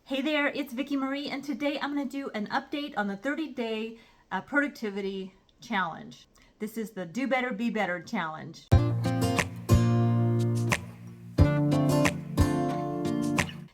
Hey there, it's Vicki Marie, and today I'm going to do an update on the 30-day productivity challenge. This is the Do Better, Be Better challenge.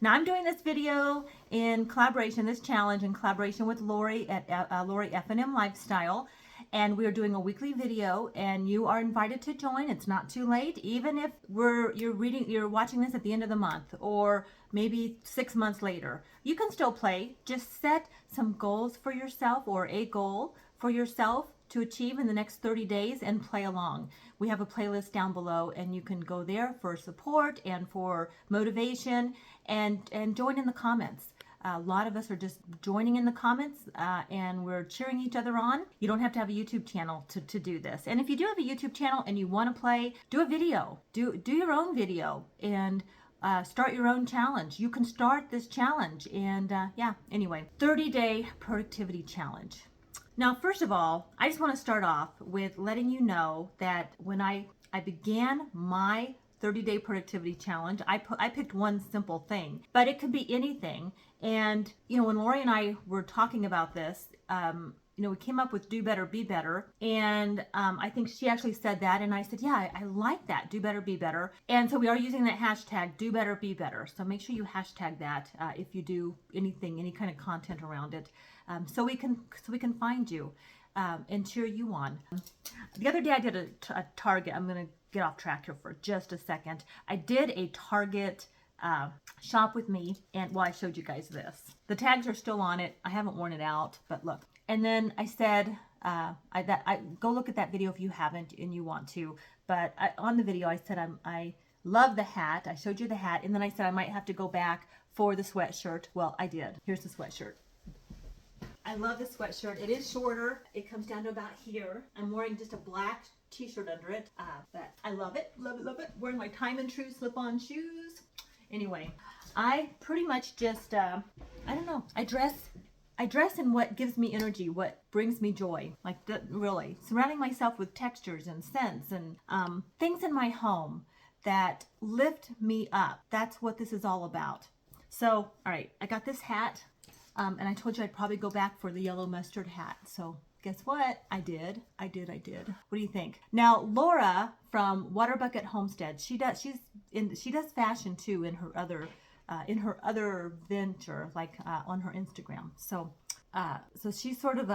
Now I'm doing this video in collaboration, this challenge in collaboration with Lori at Lori F&M Lifestyle. And we're doing a weekly video, and you are invited to join. It's not too late, even if you're watching this at the end of the month or maybe 6 months later. You can still play. Just set some goals for yourself or a goal for yourself to achieve in the next 30 days and play along. We have a playlist down below, and you can go there for support and for motivation and join in the comments. A lot of us are just joining in the comments and we're cheering each other on. You don't have to have a YouTube channel to do this. And if you do have a YouTube channel and you want to play, do a video. Do your own video and start your own challenge. You can start this challenge. And anyway, 30-day productivity challenge. Now, first of all, I just want to start off with letting you know that when I began my 30-day productivity challenge, I picked one simple thing, but it could be anything. And, when Lori and I were talking about this, we came up with Do Better, Be Better. And I think she actually said that. And I said, yeah, I like that. Do Better, Be Better. And so we are using that hashtag, Do Better, Be Better. So make sure you hashtag that if you do anything, any kind of content around it, so we can find you and cheer you on. The other day I did a Target. I'm going to get off track here for just a second. I did a Target shop with me, and I showed you guys this. The tags are still on it. I haven't worn it out, but look. And then I said, go look at that video if you haven't and you want to. But on the video, I said I love the hat. I showed you the hat, and then I said I might have to go back for the sweatshirt. Well, I did. Here's the sweatshirt. I love the sweatshirt. It is shorter. It comes down to about here. I'm wearing just a black t-shirt under it, but I love it. Love it, love it. Wearing my Time and True slip-on shoes. Anyway, I pretty much just, I don't know. I dress in what gives me energy, what brings me joy. Like, really. Surrounding myself with textures and scents and things in my home that lift me up. That's what this is all about. So, all right, I got this hat. And I told you I'd probably go back for the yellow mustard hat. So guess what? I did. What do you think? Now, Laura from Water Bucket Homestead, she does fashion too in her other venture, like on her Instagram. So she's sort of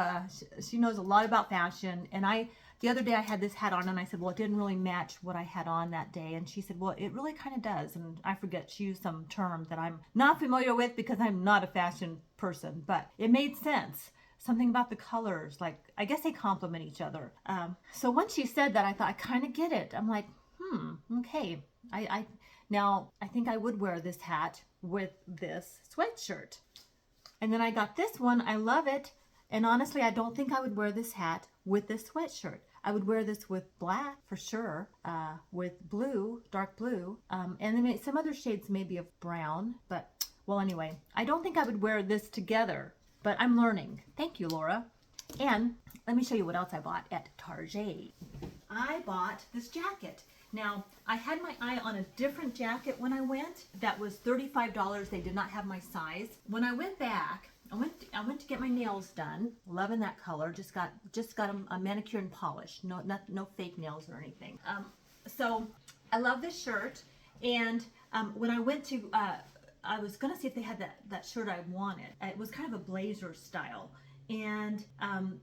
she knows a lot about fashion. And the other day I had this hat on, and I said, well, it didn't really match what I had on that day. And she said, well, it really kind of does. And I forget, she used some term that I'm not familiar with because I'm not a fashion person, but it made sense. Something about the colors, like, I guess they complement each other. So once she said that, I thought, I kind of get it. I'm like, okay. Now I think I would wear this hat with this sweatshirt. And then I got this one. I love it. And honestly, I don't think I would wear this hat with this sweatshirt. I would wear this with black for sure, with blue, dark blue, and then some other shades maybe of brown. But, well, anyway, I don't think I would wear this together, but I'm learning. Thank you, Laura. And let me show you what else I bought at Target. I bought this jacket. Now, I had my eye on a different jacket when I went. That was $35. They did not have my size. When I went back, I went to get my nails done. Loving that color. Just got a manicure and polish. No fake nails or anything. So I love this shirt. And when I went to, I was gonna see if they had that shirt I wanted. It was kind of a blazer style. And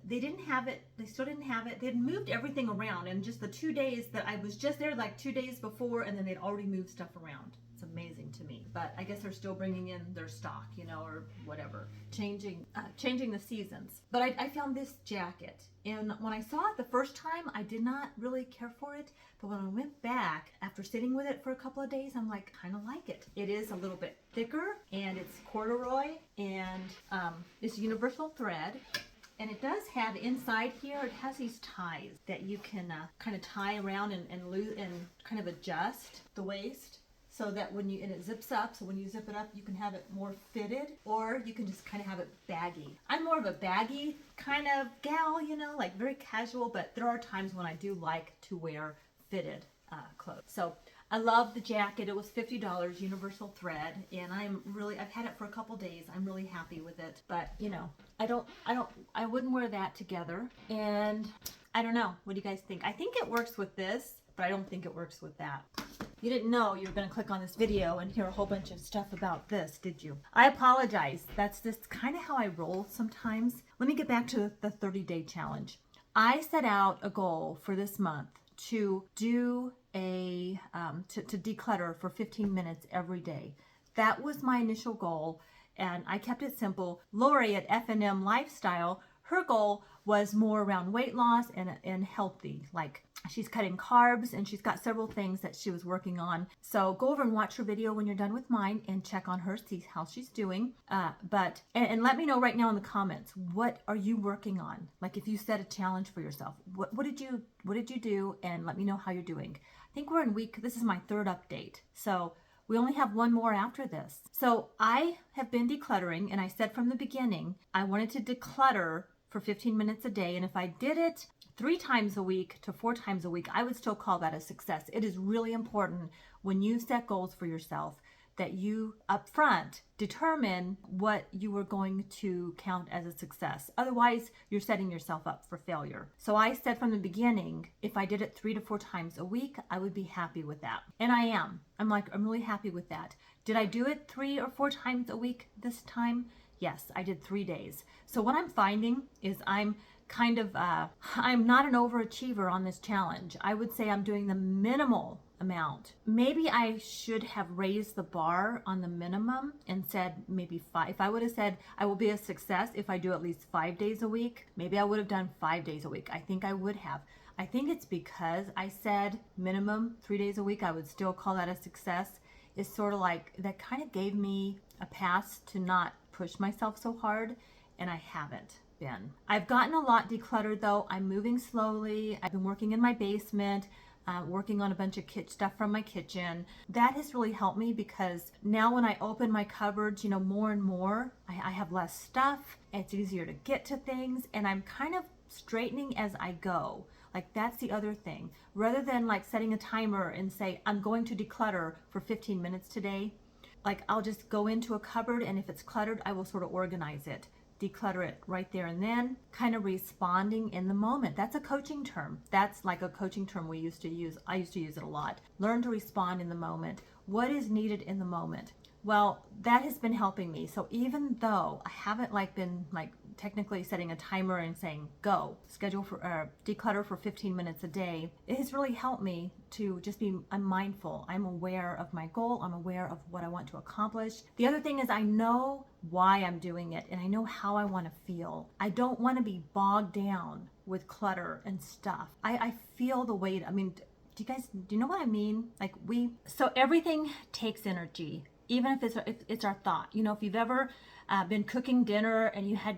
they didn't have it. They still didn't have it. They had moved everything around, and just the 2 days that I was just there, like 2 days before, and then they'd already moved stuff around. It's amazing to me. But I guess they're still bringing in their stock, or whatever, changing the seasons. But I found this jacket, and when I saw it the first time, I did not really care for it. But when I went back after sitting with it for a couple of days, I'm like, kind of like it. It is a little bit thicker, and it's corduroy, and it's universal thread. And it does have inside here, it has these ties that you can kind of tie around and kind of adjust the waist. So that and it zips up, so when you zip it up, you can have it more fitted, or you can just kind of have it baggy. I'm more of a baggy kind of gal, like very casual, but there are times when I do like to wear fitted clothes. So I love the jacket. It was $50 universal thread, and I've had it for a couple days. I'm really happy with it. But, you know, I wouldn't wear that together. And I don't know. What do you guys think? I think it works with this, but I don't think it works with that. You didn't know you were going to click on this video and hear a whole bunch of stuff about this, did you? I apologize. That's just kind of how I roll sometimes. Let me get back to the 30-day challenge. I set out a goal for this month to do to declutter for 15 minutes every day. That was my initial goal, and I kept it simple. Lori at F&M Lifestyle, her goal was more around weight loss and healthy. Like, she's cutting carbs, and she's got several things that she was working on. So go over and watch her video when you're done with mine and check on her, see how she's doing. And let me know right now in the comments, what are you working on? Like, if you set a challenge for yourself, what did you do? And let me know how you're doing. I think we're in this is my 3rd update. So we only have one more after this. So I have been decluttering, and I said from the beginning, I wanted to declutter for 15 minutes a day. And if I did it 3 times a week to 4 times a week, I would still call that a success. It is really important when you set goals for yourself that you up front determine what you are going to count as a success. Otherwise, you're setting yourself up for failure. So I said from the beginning, if I did it 3 to 4 times a week, I would be happy with that. And I am. I'm really happy with that. Did I do it 3 or 4 times a week this time? Yes, I did 3 days. So what I'm finding is I'm not an overachiever on this challenge. I would say I'm doing the minimal amount. Maybe I should have raised the bar on the minimum and said maybe 5. If I would have said I will be a success if I do at least 5 days a week, maybe I would have done 5 days a week. I think I would have. I think it's because I said minimum 3 days a week, I would still call that a success. It's sort of like that kind of gave me a pass to not push myself so hard, and I haven't been. I've gotten a lot decluttered though. I'm moving slowly. I've been working in my basement, working on a bunch of stuff from my kitchen. That has really helped me because now when I open my cupboards, more and more, I have less stuff. It's easier to get to things, and I'm kind of straightening as I go. Like, that's the other thing. Rather than like setting a timer and say, I'm going to declutter for 15 minutes today, like I'll just go into a cupboard, and if it's cluttered, I will sort of organize it, declutter it right there and then, kind of responding in the moment. That's a coaching term. That's like a coaching term we used to use. I used to use it a lot. Learn to respond in the moment. What is needed in the moment? Well, that has been helping me. So even though I haven't been technically setting a timer and saying go schedule for declutter for 15 minutes a day, it has really helped me to just be mindful. I'm aware of my goal. I'm aware of what I want to accomplish. The other thing is I know why I'm doing it, and I know how I want to feel. I don't want to be bogged down with clutter and stuff. I feel the weight. I mean, do you know what I mean? So everything takes energy. Even if it's our thought. If you've ever been cooking dinner and you had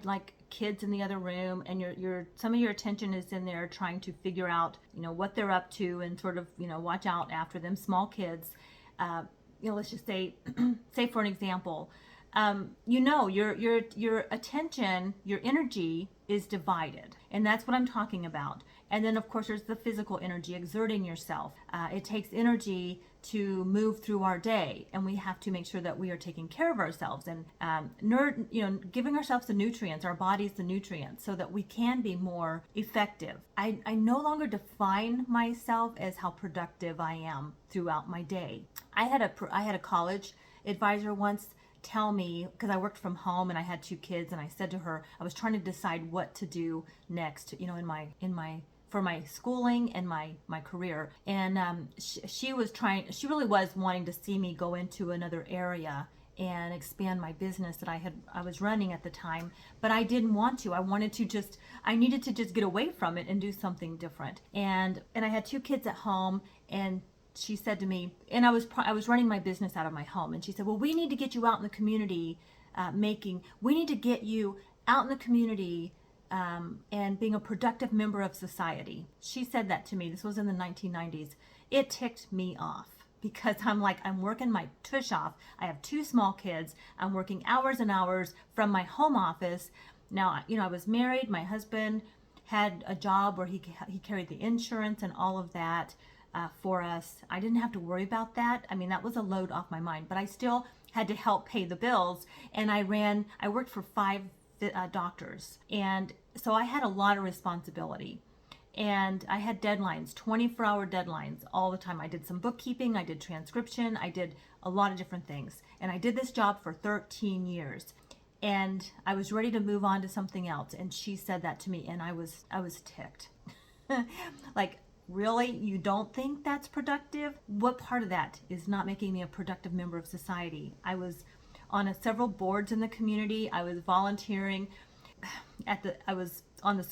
kids in the other room, and some of your attention is in there trying to figure out what they're up to and sort of watch out after them, small kids. Let's just say say for an example, your attention, your energy is divided, and that's what I'm talking about. And then of course there's the physical energy, exerting yourself. It takes energy to move through our day, and we have to make sure that we are taking care of ourselves and giving ourselves the nutrients, our bodies the nutrients, so that we can be more effective. I no longer define myself as how productive I am throughout my day. I had a college advisor once tell me, because I worked from home and I had 2 kids, and I said to her, I was trying to decide what to do next, for my schooling and my career. And she really was wanting to see me go into another area and expand my business that I was running at the time, but I didn't want to. I needed to just get away from it and do something different. And I had 2 kids at home, and she said to me, and I was running my business out of my home, and she said, well, we need to get you out in the community we need to get you out in the community and being a productive member of society. She said that to me. This was in the 1990s. It ticked me off because I'm working my tush off. I have 2 small kids. I'm working hours and hours from my home office. Now, I was married. My husband had a job where he carried the insurance and all of that. for us. I didn't have to worry about that. I mean, that was a load off my mind, but I still had to help pay the bills. And I worked for 5 doctors. And so I had a lot of responsibility. And I had deadlines, 24-hour deadlines all the time. I did some bookkeeping, I did transcription, I did a lot of different things. And I did this job for 13 years. And I was ready to move on to something else. And she said that to me, and I was ticked. Like, really? You don't think that's productive? What part of that is not making me a productive member of society? I was on several boards in the community. I was volunteering I was on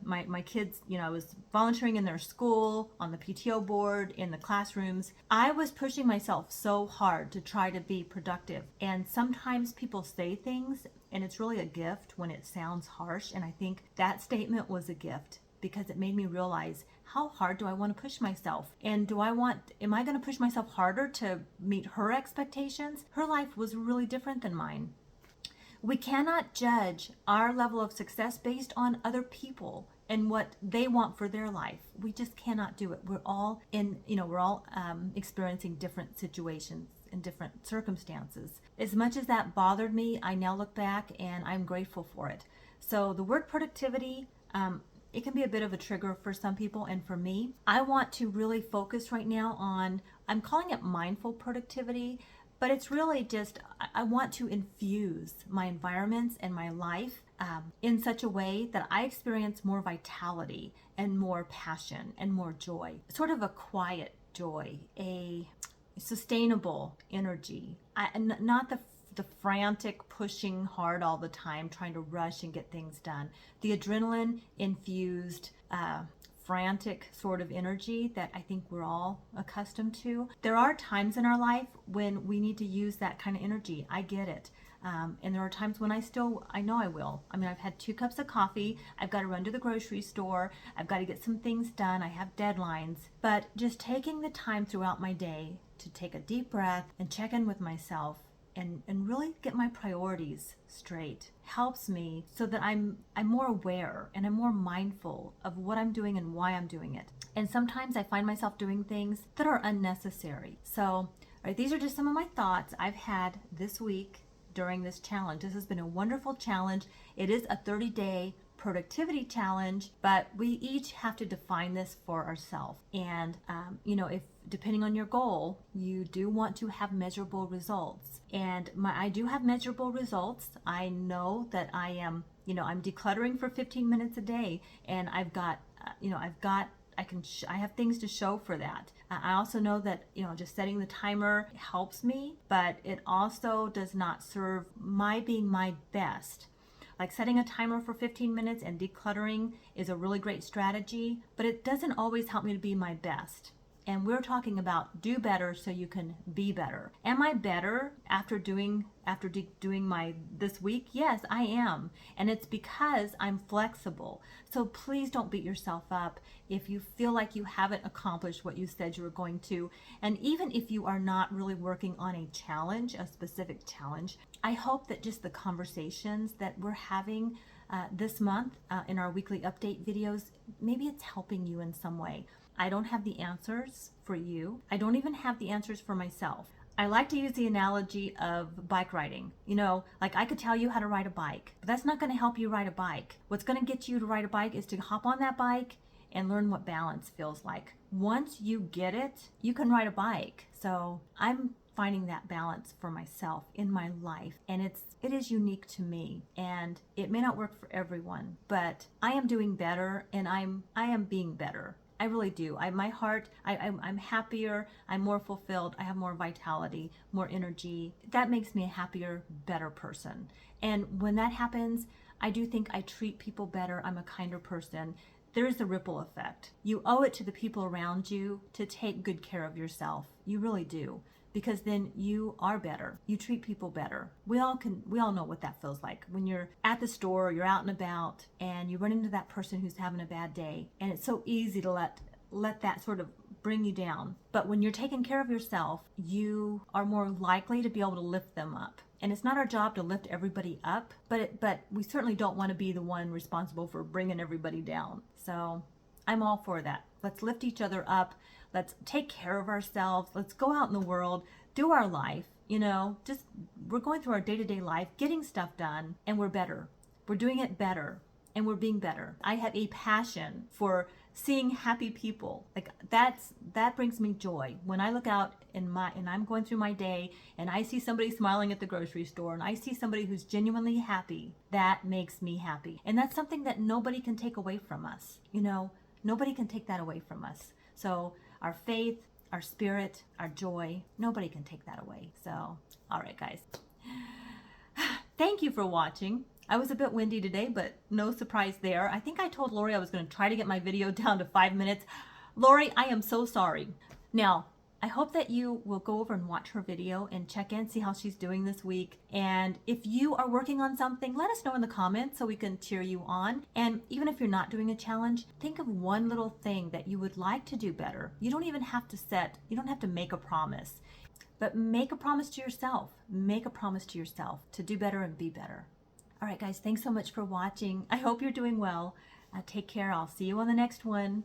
my kids, I was volunteering in their school, on the PTO board, in the classrooms. I was pushing myself so hard to try to be productive. And sometimes people say things and it's really a gift when it sounds harsh. And I think that statement was a gift because it made me realize, how hard do I want to push myself? And am I going to push myself harder to meet her expectations? Her life was really different than mine. We cannot judge our level of success based on other people and what they want for their life. We just cannot do it. We're all experiencing different situations and different circumstances. As much as that bothered me, I now look back and I'm grateful for it. So the word productivity, it can be a bit of a trigger for some people, and for me, I want to really focus right now on, I'm calling it mindful productivity, but it's really just, I want to infuse my environments and my life in such a way that I experience more vitality and more passion and more joy. Sort of a quiet joy, a sustainable energy, not the frantic pushing hard all the time, trying to rush and get things done. The adrenaline infused, frantic sort of energy that I think we're all accustomed to. There are times in our life when we need to use that kind of energy. I get it. And there are times when I know I will. I mean, I've had 2 cups of coffee. I've got to run to the grocery store. I've got to get some things done. I have deadlines. But just taking the time throughout my day to take a deep breath and check in with myself and really get my priorities straight helps me so that I'm more aware and I'm more mindful of what I'm doing and why I'm doing it. And sometimes I find myself doing things that are unnecessary. So, these are just some of my thoughts I've had this week during this challenge. This has been a wonderful challenge. It is a 30-day productivity challenge, but we each have to define this for ourselves. And, if depending on your goal, you do want to have measurable results. And I do have measurable results. I know that I am, I'm decluttering for 15 minutes a day, and I have things to show for that. I also know that, just setting the timer helps me, but it also does not serve my being my best. Like setting a timer for 15 minutes and decluttering is a really great strategy, but it doesn't always help me to be my best. And we're talking about do better so you can be better. Am I better after doing my this week? Yes, I am. And it's because I'm flexible. So please don't beat yourself up if you feel like you haven't accomplished what you said you were going to. And even if you are not really working on a challenge, a specific challenge, I hope that just the conversations that we're having this month in our weekly update videos, maybe it's helping you in some way. I don't have the answers for you. I don't even have the answers for myself. I like to use the analogy of bike riding. Like I could tell you how to ride a bike, but that's not going to help you ride a bike. What's going to get you to ride a bike is to hop on that bike and learn what balance feels like. Once you get it, you can ride a bike. So I'm finding that balance for myself in my life, and it is unique to me, and it may not work for everyone, but I am doing better, and I am being better. I really do. My heart, I'm happier, I'm more fulfilled, I have more vitality, more energy. That makes me a happier, better person. And when that happens, I do think I treat people better, I'm a kinder person. There is a ripple effect. You owe it to the people around you to take good care of yourself. You really do. Because then you are better. You treat people better. We all know what that feels like. When you're at the store or you're out and about and you run into that person who's having a bad day, and it's so easy to let that sort of bring you down. But when you're taking care of yourself, you are more likely to be able to lift them up. And it's not our job to lift everybody up, but we certainly don't want to be the one responsible for bringing everybody down. So I'm all for that. Let's lift each other up. Let's take care of ourselves. Let's go out in the world, do our life, you know, just we're going through our day-to-day life, getting stuff done, and we're better. We're doing it better, and we're being better. I have a passion for seeing happy people. Like that brings me joy. When I look out and I'm going through my day and I see somebody smiling at the grocery store and I see somebody who's genuinely happy, that makes me happy. And that's something that nobody can take away from us. You know, nobody can take that away from us. So our faith, our spirit, our joy, nobody can take that away. So, all right, guys. Thank you for watching. I was a bit windy today, but no surprise there. I think I told Lori I was going to try to get my video down to 5 minutes. Lori, I am so sorry. Now, I hope that you will go over and watch her video and check in, see how she's doing this week. And if you are working on something, let us know in the comments so we can cheer you on. And even if you're not doing a challenge, think of one little thing that you would like to do better. You don't even have to make a promise, but make a promise to yourself. Make a promise to yourself to do better and be better. All right, guys, thanks so much for watching. I hope you're doing well. Take care. I'll see you on the next one.